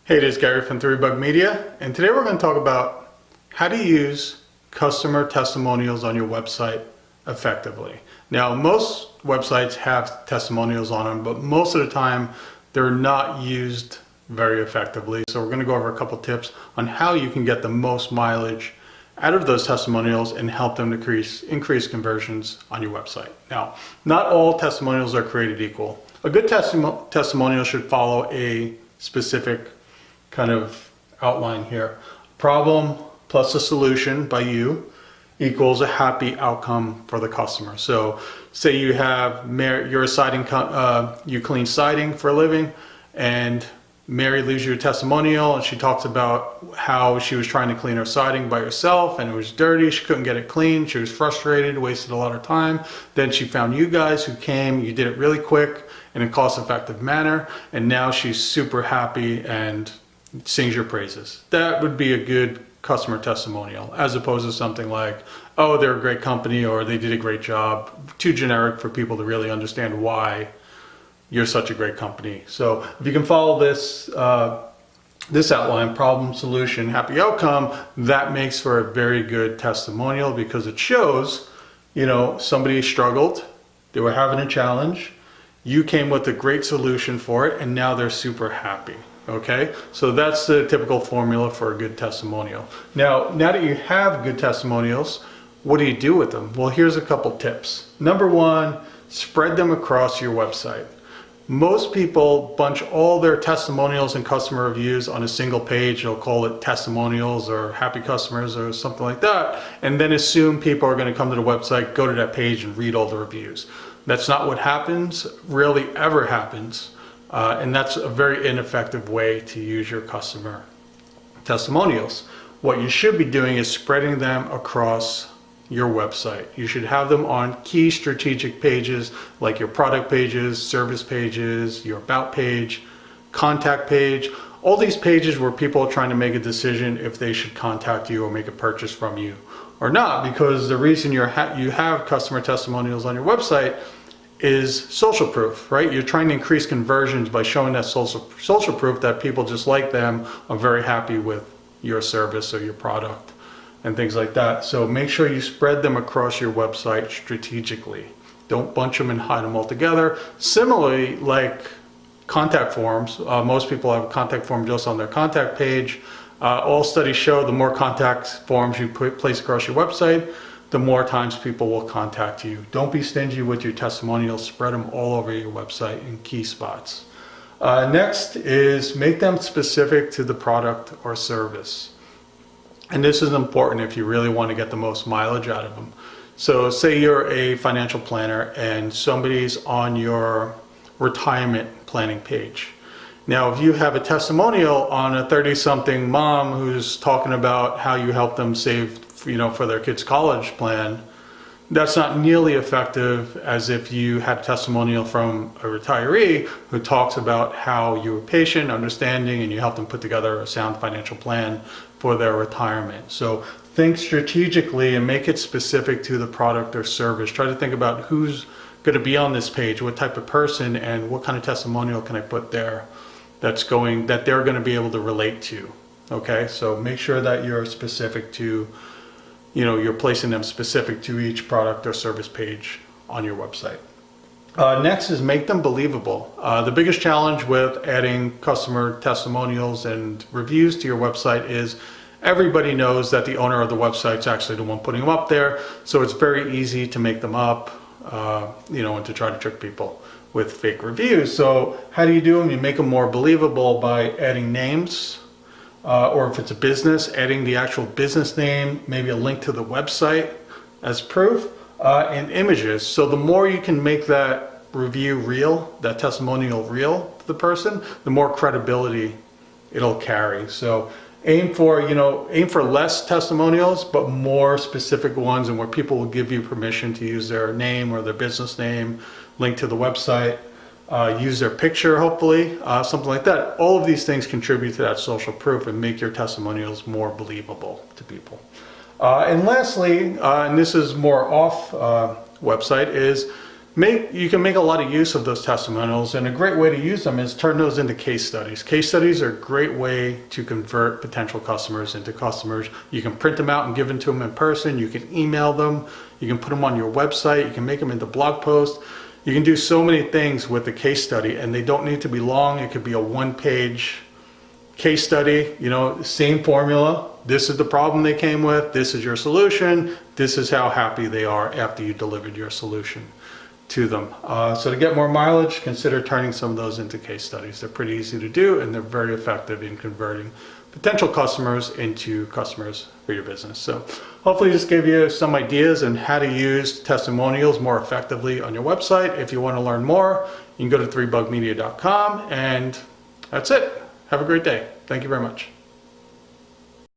Hey, it is Gary from 3Bug Media, and today we're going to talk about how to use customer testimonials on your website effectively. Now, most websites have testimonials on them, but most of the time they're not used very effectively. So we're going to go over a couple tips on how you can get the most mileage out of those testimonials and help them to increase conversions on your website. Now, not all testimonials are created equal. A good testimonial should follow a specific kind of outline here. Problem plus a solution by you equals a happy outcome for the customer. So say you have you're a siding you clean siding for a living, and Mary leaves you a testimonial and she talks about how she was trying to clean her siding by herself and it was dirty, she couldn't get it clean, she was frustrated, wasted a lot of time. Then she found you guys who came, you did it really quick in a cost-effective manner, and now she's super happy and sings your praises. That would be a good customer testimonial, as opposed to something like, oh, they're a great company or they did a great job. Too generic for people to really understand why you're such a great company. So if you can follow this this outline, problem, solution, happy outcome, that makes for a very good testimonial, because it shows, you know, somebody struggled, they were having a challenge, you came with a great solution for it, and now they're super happy. Okay, so that's the typical formula for a good testimonial. Now that you have good testimonials, what do you do with them? Well, here's a couple tips. Number one, spread them across your website. Most people bunch all their testimonials and customer reviews on a single page. They'll call it testimonials or happy customers or something like that, and then assume people are going to come to the website, go to that page and read all the reviews. That's not what happens, rarely ever happens. And that's a very ineffective way to use your customer testimonials. What you should be doing is spreading them across your website. You should have them on key strategic pages like your product pages, service pages, your about page, contact page, all these pages where people are trying to make a decision if they should contact you or make a purchase from you or not, because the reason you have customer testimonials on your website is social proof, right? You're trying to increase conversions by showing that social proof that people just like them, are very happy with your service or your product and things like that. So make sure you spread them across your website strategically. Don't bunch them and hide them all together. Similarly, like contact forms, most people have a contact form just on their contact page. All studies show the more contact forms you place across your website, the more times people will contact you. Don't be stingy with your testimonials. Spread them all over your website in key spots. Next is make them specific to the product or service. And this is important if you really want to get the most mileage out of them. So say you're a financial planner and somebody's on your retirement planning page. Now, if you have a testimonial on a 30-something mom who's talking about how you help them save, you know, for their kids' college plan, that's not nearly effective as if you had a testimonial from a retiree who talks about how you were patient, understanding, and you helped them put together a sound financial plan for their retirement. So think strategically and make it specific to the product or service. Try to think about who's going to be on this page, what type of person, and what kind of testimonial can I put there that they're going to be able to relate to. Okay, so make sure that you're specific to, you know, you're placing them specific to each product or service page on your website. Next is make them believable. The biggest challenge with adding customer testimonials and reviews to your website is everybody knows that the owner of the website is actually the one putting them up there, so it's very easy to make them up, you know, and to try to trick people with fake reviews. So how do you do them? You make them more believable by adding names, or if it's a business, adding the actual business name, maybe a link to the website as proof, and images. So the more you can make that review real, that testimonial real to the person, the more credibility it'll carry. So aim for less testimonials, but more specific ones, and where people will give you permission to use their name or their business name, link to the website, use their picture, hopefully, something like that. All of these things contribute to that social proof and make your testimonials more believable to people. And lastly, and this is more off website, is You can make a lot of use of those testimonials, and a great way to use them is turn those into case studies. Case studies are a great way to convert potential customers into customers. You can print them out and give them to them in person. You can email them. You can put them on your website. You can make them into blog posts. You can do so many things with a case study, and they don't need to be long. It could be a one-page case study, same formula. This is the problem they came with. This is your solution. This is how happy they are after you delivered your solution to them. So to get more mileage, consider turning some of those into case studies. They're pretty easy to do, and they're very effective in converting potential customers into customers for your business. So hopefully this gave you some ideas on how to use testimonials more effectively on your website. If you want to learn more, you can go to 3bugmedia.com, and that's it. Have a great day. Thank you very much.